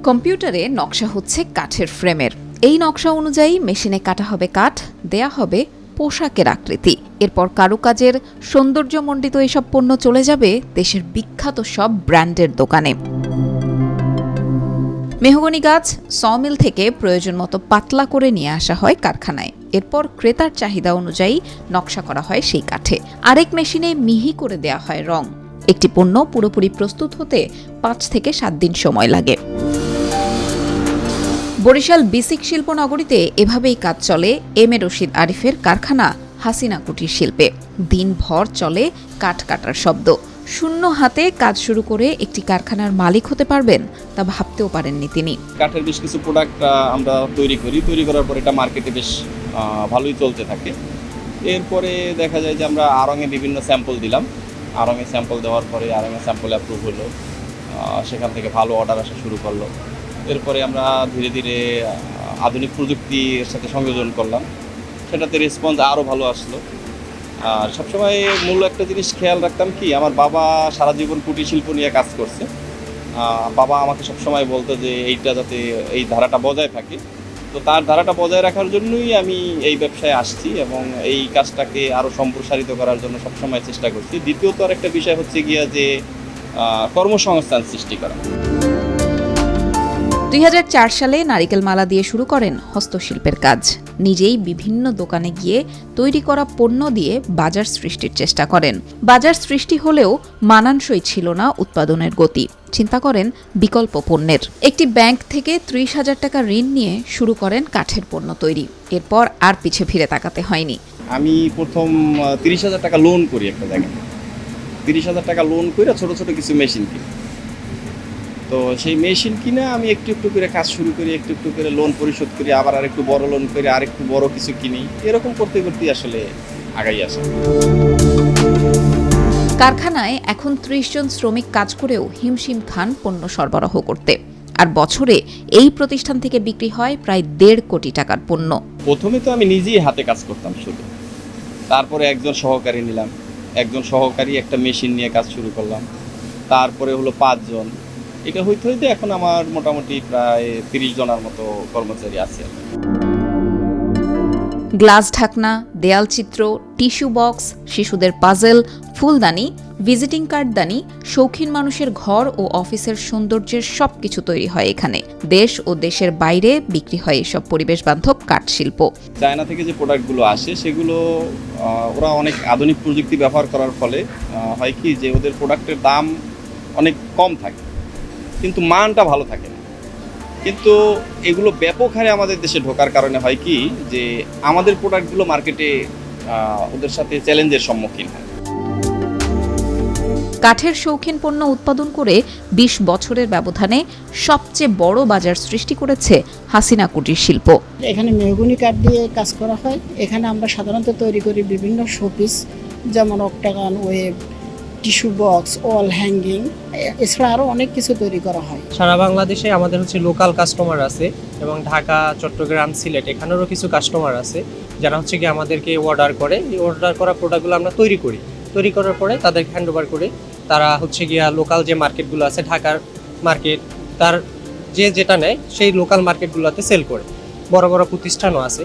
কম্পিউটারে নকশা হচ্ছে কাঠের ফ্রেমের। এই নকশা অনুযায়ী মেশিনে কাটা হবে কাঠ, দেয়া হবে পোশাকের আকৃতি। এরপর কারুকাজের সৌন্দর্যমণ্ডিত এসব পণ্য চলে যাবে দেশের বিখ্যাত সব ব্র্যান্ডের দোকানে। মেহগনি গাছ সমিল থেকে প্রয়োজন মতো পাতলা করে নিয়ে আসা হয় কারখানায়। এরপর ক্রেতার চাহিদা অনুযায়ী নকশা করা হয় সেই কাঠে। আরেক মেশিনে মিহি করে দেয়া হয় রং। একটি পণ্য পুরোপুরি প্রস্তুত হতে 5 থেকে 7 দিন সময় লাগে। বরিশাল বিসিক শিল্পনগরীতে এভাবেই কাজ চলে এম এ রশিদ আরিফের কারখানা হাসিনা কুটির শিল্পে। দিনভর চলে কাঠ কাটার শব্দ। শূন্য হাতে কাজ শুরু করে একটি কারখানার মালিক হতে পারবেন তা ভাবতেও পারেননি তিনি। কাঠের বেশ কিছু প্রোডাক্ট আমরা তৈরি করার পর এটা মার্কেটে বেশ ভালোই চলতে থাকে। এরপরে দেখা যায় যে আমরা আড়ংয়ে বিভিন্ন স্যাম্পল দিলাম। আড়ংয়ে স্যাম্পল দেওয়ার পরে আড়ংয়ে স্যাম্পল অ্যাপ্রুভ হলো, সেখান থেকে ভালো অর্ডার আসা শুরু করলো। এরপরে আমরা ধীরে ধীরে আধুনিক প্রযুক্তির সাথে সংযোজন করলাম, সেটাতে রেসপন্স আরও ভালো আসলো। আর সবসময় মূল একটা জিনিস খেয়াল রাখতাম কি, আমার বাবা সারা জীবন কুটির শিল্প নিয়ে কাজ করছে। বাবা আমাকে সবসময় বলতো যে এইটা যাতে এই ধারাটা বজায় থাকে, তো তার ধারাটা বজায় রাখার জন্যই আমি এই ব্যবসায় আসছি এবং এই কাজটাকে আরও সম্প্রসারিত করার জন্য সবসময় চেষ্টা করছি। দ্বিতীয়ত আর একটা বিষয় হচ্ছে গিয়া যে কর্মসংস্থান সৃষ্টি করা। 2004 সালে নারিকেল মালা দিয়ে শুরু করেন হস্তশিল্পের কাজ। নিজেই বিভিন্ন দোকানে গিয়ে তৈরি করা পণ্য দিয়ে বাজার সৃষ্টির চেষ্টা করেন। বাজার সৃষ্টি হলেও মানানসই ছিল না উৎপাদনের গতি। চিন্তা করেন বিকল্প পণ্যের। একটি ব্যাংক থেকে 30,000 টাকা ঋণ নিয়ে শুরু করেন কাঠের পণ্য তৈরি। এরপর আর পিছে ফিরে তাকাতে হয়নি। আমি প্রথম 30,000 টাকা লোন করি একটা জায়গায়। 30,000 টাকা লোন করে ছোট ছোট কিছু মেশিন কিনি। তো সেই মেশিন কিনে আমি একটু একটু করে কাজ শুরু করি, একটু একটু করে লোন পরিশোধ করি, আবার আর একটু বড় লোন করে আর একটু বড় কিছু কিনি। এরকম করতে করতেই আসলে আগাই আসে। কারখানায় এখন 30 জন শ্রমিক কাজ করেও হিমশিম খান পণ্য সরবরাহ করতে। আর বছরে এই প্রতিষ্ঠান থেকে বিক্রি হয় প্রায় 1.5 কোটি টাকার পণ্য। প্রথমে তো আমি নিজেই হাতে কাজ করতাম শুধু, তারপরে একজন সহকারী নিলাম, একজন সহকারী একটা মেশিন নিয়ে কাজ শুরু করলাম, তারপরে হলো 5 জন। এটা হইতে হইতে এখন আমার মোটামুটি প্রায় 30 জনের মতো কর্মচারী আছে। গ্লাস ঢাকনা, দেয়াল চিত্র, টিস্যু বক্স, শিশুদের পাজেল, ফুলদানি, ভিজিটিং কার্ডদানি, শৌখিন মানুষের ঘর ও অফিসের সৌন্দর্যের সবকিছু তৈরি হয় এখানে। দেশ ও দেশের বাইরে বিক্রি হয় এসব পরিবেশ বান্ধব কাঠ শিল্প। চায়না থেকে যে প্রোডাক্টগুলো আসে সেগুলো ওরা অনেক আধুনিক প্রযুক্তি ব্যবহার করার ফলে হয় কি যে ওদের প্রোডাক্টের দাম অনেক কম থাকে, কিন্তু মানটা ভালো থাকে না। কিন্তু এগুলো ব্যাপক হারে আমাদের দেশে ঢোকার কারণে হয় কি যে আমাদের প্রোডাক্টগুলো মার্কেটে ওদের সাথে চ্যালেঞ্জের সম্মুখীন হয়। কাঠের শৌখিন পণ্য উৎপাদন করে 20 বছরের ব্যবধানে সবচেয়ে বড় বাজার সৃষ্টি করেছে হাসিনা কুটির শিল্প। এখানে মেহগনি কাঠ দিয়ে কাজ করা হয়। এখানে আমরা সাধারণত তৈরি করি বিভিন্ন শোপিস, যেমন octagon, web, tissue box, wall hanging, এছাড়া আরও অনেক কিছু তৈরি করা হয়। সারা বাংলাদেশে আমাদের লোকাল কাস্টমার আছে এবং ঢাকা, চট্টগ্রাম, সিলেট এখানেরও কিছু কাস্টমার আছে যারা কি আমাদেরকে অর্ডার করে। এই অর্ডার করা প্রোডাক্টগুলো আমরা তৈরি করার পরে তাদেরকে হ্যান্ড ওভার করে তারা গিয়া লোকাল যে মার্কেটগুলো আছে, ঢাকার মার্কেট, তার যেটা নেয় সেই লোকাল মার্কেটগুলোতে সেল করে। বড় বড় প্রতিষ্ঠানও আছে।